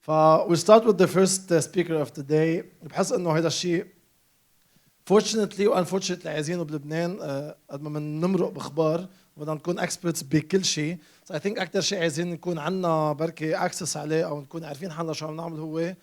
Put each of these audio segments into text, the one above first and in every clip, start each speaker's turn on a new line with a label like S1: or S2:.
S1: we'll start with the first speaker of the day. بحس انه هذا الشيء fortunately و unfortunately عايزينه بلبنان قد ما بنمرق باخبار بدنا نكون experts بكل شيء. So I think اكثر شيء عايزين نكون عندنا بركي access عليه او نكون عارفين حالنا شو عم نعمل هو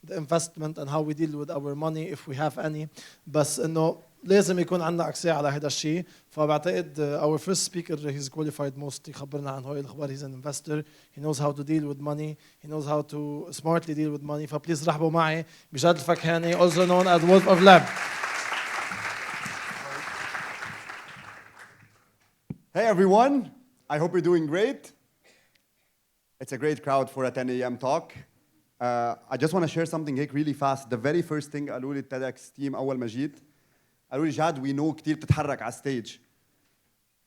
S1: the investment and how we deal with our money if we have any. بس انه لازم يكون عندنا access على هذا الشيء. فبعتقد our first speaker he's qualified most يخبرنا عن هاي الاخبار. He's an investor. He knows how to deal with money. He knows how to smartly deal with money. فبليز رحبوا معي بجاد الفكهاني also known as Wolfofbey.
S2: Hey everyone, I hope you're doing great. It's a great crowd for a 10 a.m. talk. I just want to share something really fast. The very first thing قالوا لي TEDx team أول ما جيت قالوا لي جاد we know كتير بتتحرك على stage.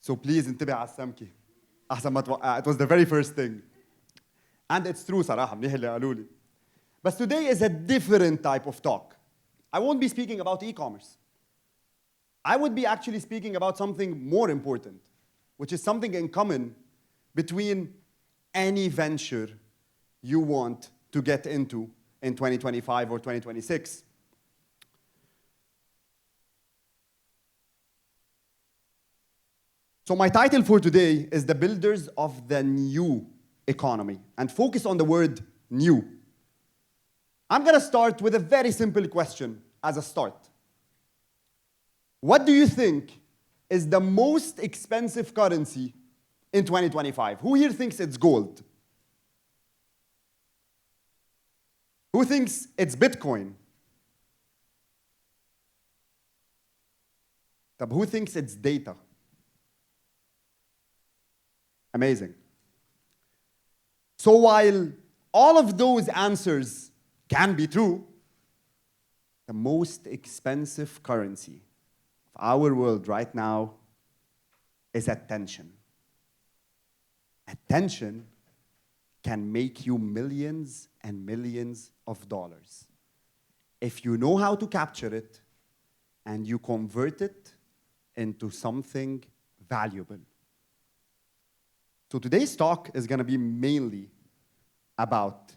S2: So please انتبه على السمكة. أحسن ما توقع. It was the very first thing. And it's true صراحة منيح اللي قالوا لي. But today is a different type of talk. I won't be speaking about e-commerce. I would be actually speaking about something more important, which is something in common between any venture you want to get into in 2025 or 2026. So my title for today is The Builders of the New Economy, and focus on the word new. I'm going to start with a very simple question as a start. What do you think is the most expensive currency in 2025? Who here thinks it's gold? Who thinks it's Bitcoin? Who thinks it's data? Amazing. So while all of those answers can be true, the most expensive currency of our world right now is attention. Attention can make you millions and millions of dollars if you know how to capture it and you convert it into something valuable. So today's talk is going to be mainly about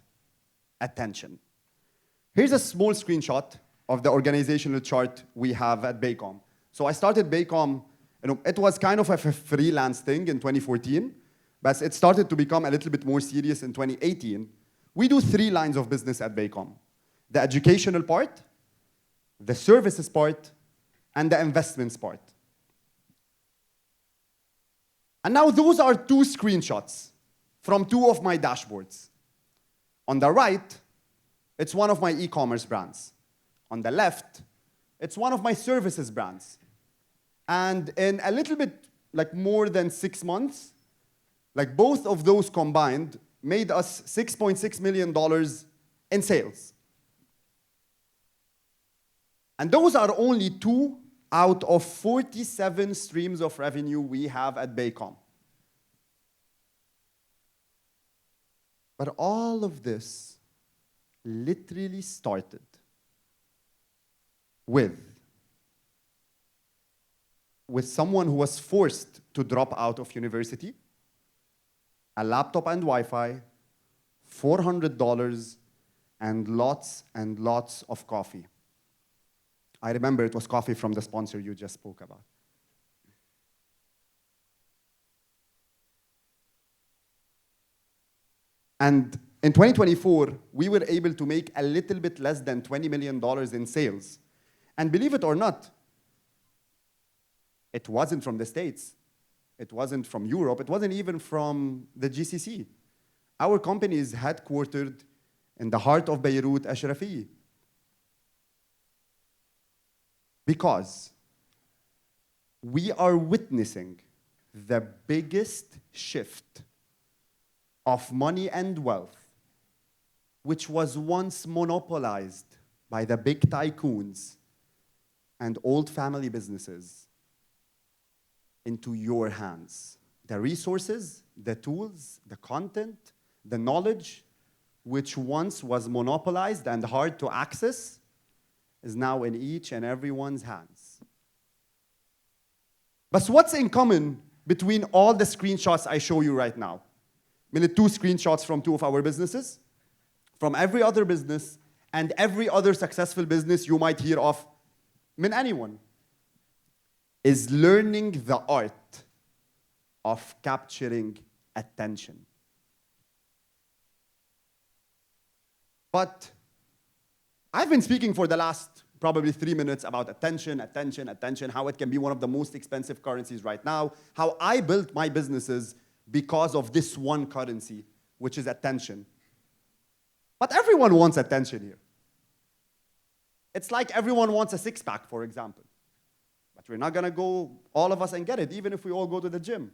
S2: attention. Here's a small screenshot of the organizational chart we have at Baycom. So I started Baycom, it was kind of a freelance thing in 2014, but it started to become a little bit more serious in 2018. We do 3 lines of business at Baycom: the educational part, the services part, and the investments part. And now those are 2 screenshots from 2 of my dashboards. On the right, it's one of my e-commerce brands. On the left, it's one of my services brands. And in a little bit, like more than 6 months, like both of those combined made us $6.6 million in sales. And those are only 2 out of 47 streams of revenue we have at Baycom. But all of this literally started with someone who was forced to drop out of university, a laptop and Wi-Fi, $400, and lots of coffee. I remember it was coffee from the sponsor you just spoke about. And in 2024, we were able to make a little bit less than $20 million in sales. And believe it or not, it wasn't from the States. It wasn't from Europe. It wasn't even from the GCC. Our company is headquartered in the heart of Beirut, Ashrafi. Because we are witnessing the biggest shift of money and wealth, which was once monopolized by the big tycoons and old family businesses, into your hands. The resources, the tools, the content, the knowledge, which once was monopolized and hard to access, is now in each and everyone's hands. But what's in common between all the screenshots I show you right now? I mean, 2 screenshots from 2 of our businesses. from every other business and every other successful business you might hear of, من anyone, is learning the art of capturing attention. But I've been speaking for the last probably 3 minutes about attention, how it can be one of the most expensive currencies right now, how I built my businesses because of this one currency, which is attention. But everyone wants attention here. It's like everyone wants a six-pack, for example. But we're not going to go, all of us, and get it, even if we all go to the gym.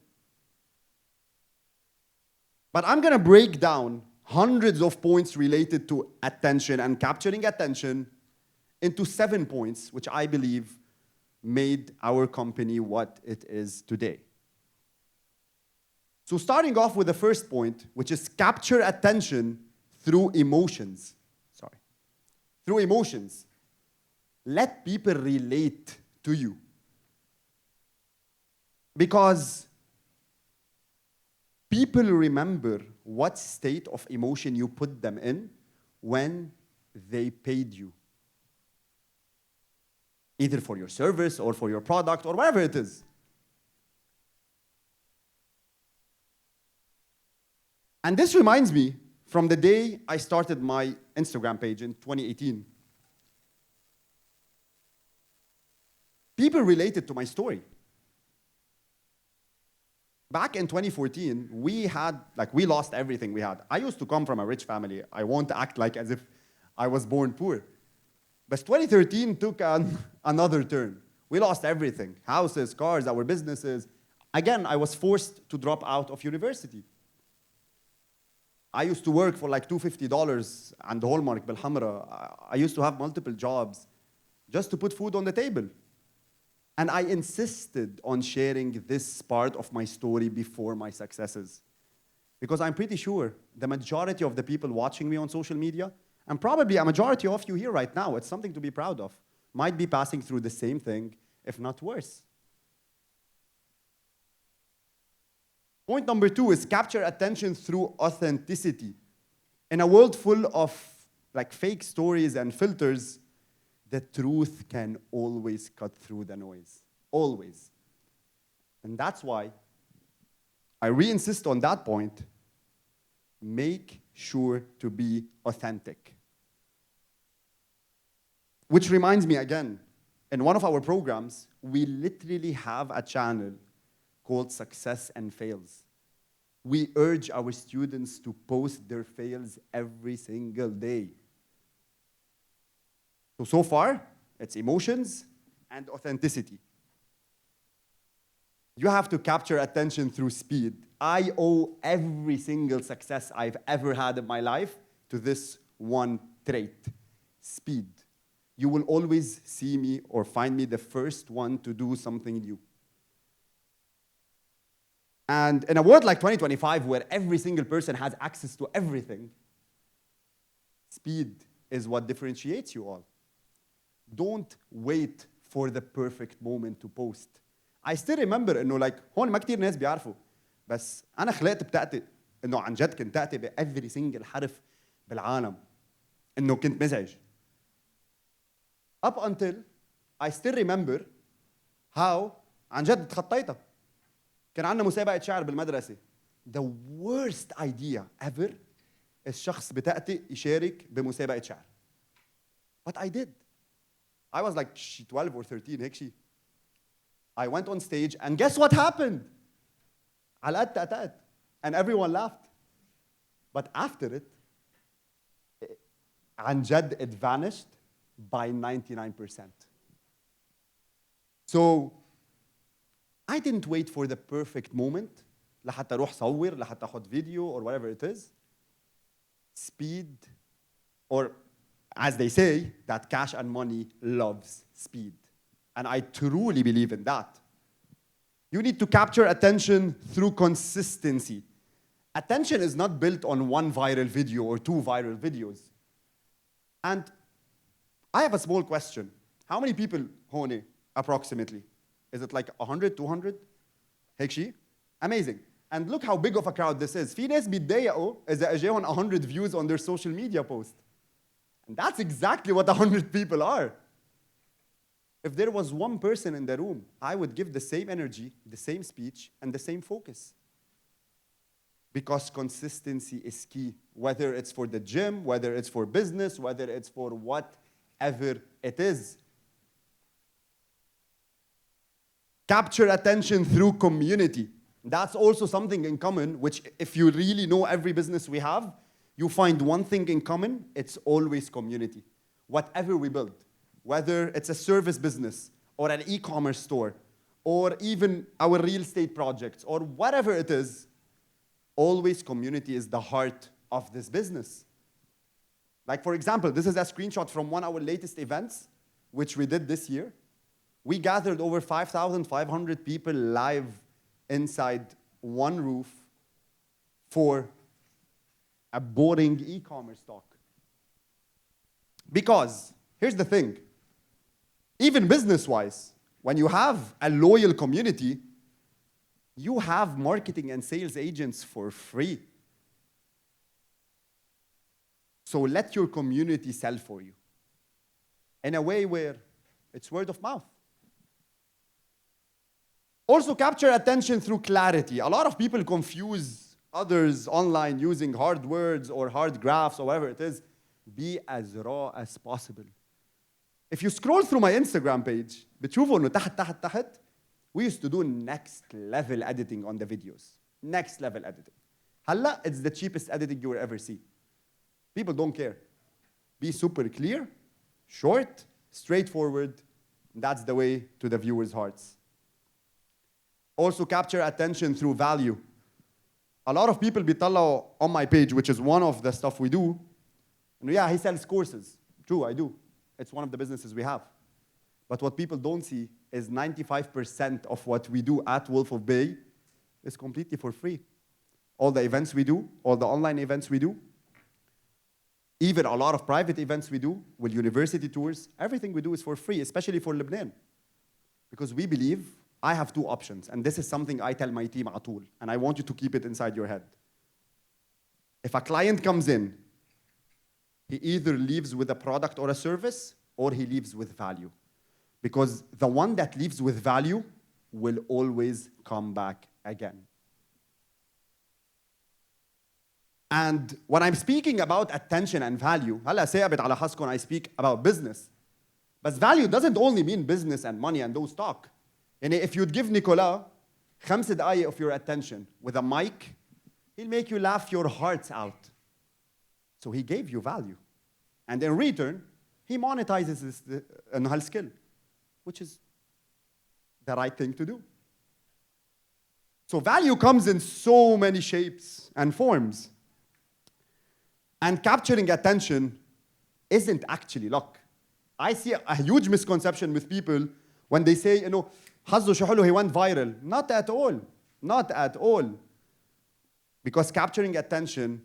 S2: But I'm going to break down hundreds of points related to attention and capturing attention into 7 points, which I believe made our company what it is today. So starting off with the first point, which is capture attention through emotions. Through emotions. Let people relate to you. Because people remember what state of emotion you put them in when they paid you. Either for your service or for your product or whatever it is. And this reminds me from the day I started my Instagram page in 2018. People related to my story. Back in 2014, we lost everything we had. I used to come from a rich family. I won't act like as if I was born poor. But 2013 took another turn. We lost everything. Houses, cars, our businesses. Again, I was forced to drop out of university. I used to work for like $250 and the Hallmark بالحمرة. I used to have multiple jobs just to put food on the table. And I insisted on sharing this part of my story before my successes. Because I'm pretty sure the majority of the people watching me on social media, and probably a majority of you here right now, it's something to be proud of, might be passing through the same thing, if not worse. Point number 2 is capture attention through authenticity. In a world full of fake stories and filters, the truth can always cut through the noise. Always. And that's why I re-insist on that point. Make sure to be authentic. Which reminds me again, in one of our programs, we literally have a channel called Success and Fails. We urge our students to post their fails every single day. So far, it's emotions and authenticity. You have to capture attention through speed. I owe every single success I've ever had in my life to this one trait, speed. You will always see me or find me the first one to do something new. And in a world like 2025, where every single person has access to everything, speed is what differentiates you all. Don't wait for the perfect moment to post. I still remember إنه هون ما كتير ناس بيعرفوا بس أنا خلقت بتأتي إنه عن جد كنت أتأتي بأفري سنجل حرف بالعالم إنه كنت مزعج. Up until I still remember how عن جد تخطيتها. كان عندنا مسابقة شعر بالمدرسة. The worst idea ever الشخص بتأتي يشارك بمسابقة شعر. But I did. I was like 12 or 13 هيك شيء. I went on stage and guess what happened? علقت تأتأت and everyone laughed. But after it, عن جد it vanished by 99%. So I didn't wait for the perfect moment لحتى أروح صور لحتى أخذ video or whatever it is. Speed, or as they say, that cash and money loves speed. And I truly believe in that. You need to capture attention through consistency. Attention is not built on one viral video or 2 viral videos. And I have a small question. How many people هون approximately? Is it like 100, 200? هيك شيء? Amazing. And look how big of a crowd this is. في ناس بيتضايقوا إذا أجاهم 100 views on their social media post. And that's exactly what 100 people are. If there was one person in the room, I would give the same energy, the same speech, and the same focus. Because consistency is key, whether it's for the gym, whether it's for business, whether it's for whatever it is. Capture attention through community. That's also something in common, which if you really know every business we have, you find one thing in common, it's always community. Whatever we build, whether it's a service business or an e-commerce store or even our real estate projects or whatever it is, always community is the heart of this business. Like for example, this is a screenshot from one of our latest events, which we did this year. We gathered over 5,500 people live inside one roof for a boring e-commerce talk. Because, here's the thing, even business-wise, when you have a loyal community, you have marketing and sales agents for free. So let your community sell for you in a way where it's word of mouth. Also capture attention through clarity. A lot of people confuse others online using hard words or hard graphs or whatever it is. Be as raw as possible. If you scroll through my Instagram page, بتشوفوا إنه تحت we used to do next level editing on the videos. Next level editing. هلا it's the cheapest editing you will ever see. People don't care. Be super clear, short, straightforward. That's the way to the viewers' hearts. Also capture attention through value. A lot of people بيطلعوا on my page, which is one of the stuff we do. And yeah, he sells courses. True, I do. It's one of the businesses we have. But what people don't see is 95% of what we do at Wolfofbey is completely for free. All the events we do, all the online events we do, even a lot of private events we do with university tours, everything we do is for free, especially for Lebanon. Because we believe I have two options, and this is something I tell my team على طول, and I want you to keep it inside your head. If a client comes in, he either leaves with a product or a service, or he leaves with value. Because the one that leaves with value will always come back again. And when I'm speaking about attention and value, هلا ثابت على حسكم I speak about business. But value doesn't only mean business and money and those talk. And if you'd give Nicolas 5 دقايق of your attention with a mic, he'll make you laugh your hearts out. So he gave you value. And in return, he monetizes this skill, which is the right thing to do. So value comes in so many shapes and forms. And capturing attention isn't actually luck. I see a huge misconception with people when they say, حظه شو حلو, he went viral. Not at all. Not at all. Because capturing attention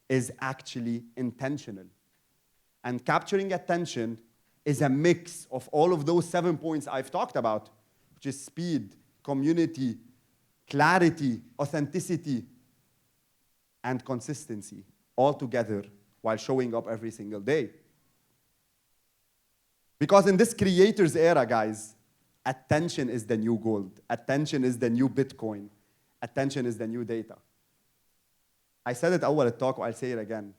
S2: is actually intentional. And capturing attention is a mix of all of those 7 points I've talked about, which is speed, community, clarity, authenticity, and consistency, all together while showing up every single day. Because in this creator's era, guys, attention is the new gold. Attention is the new Bitcoin. Attention is the new data. I said it أول الtalk, I'll say it again.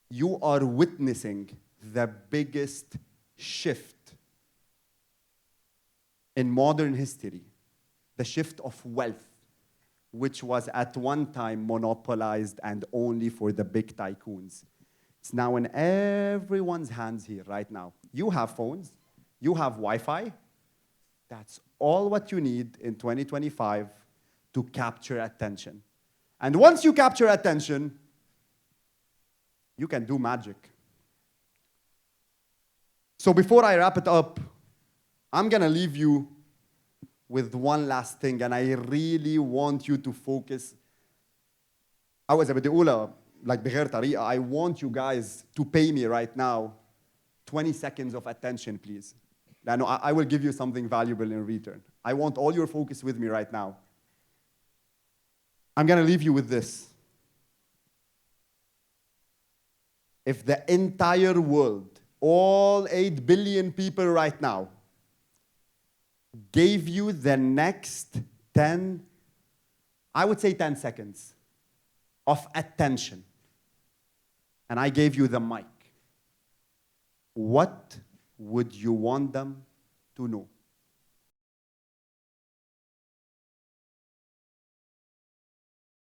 S2: You are witnessing the biggest shift in modern history, the shift of wealth, which was at one time monopolized and only for the big tycoons. It's now in everyone's hands here right now. You have phones, you have Wi-Fi. That's all what you need in 2025 to capture attention. And once you capture attention, you can do magic. So before I wrap it up, I'm going to leave you with one last thing, and I really want you to focus. أو إذا بدي أقولها like بغير طريقة, I want you guys to pay me right now 20 seconds of attention, please. لأنه I will give you something valuable in return. I want all your focus with me right now. I'm going to leave you with this. If the entire world, all 8 billion people right now, gave you the next 10, I would say 10 seconds of attention, and I gave you the mic, what would you want them to know?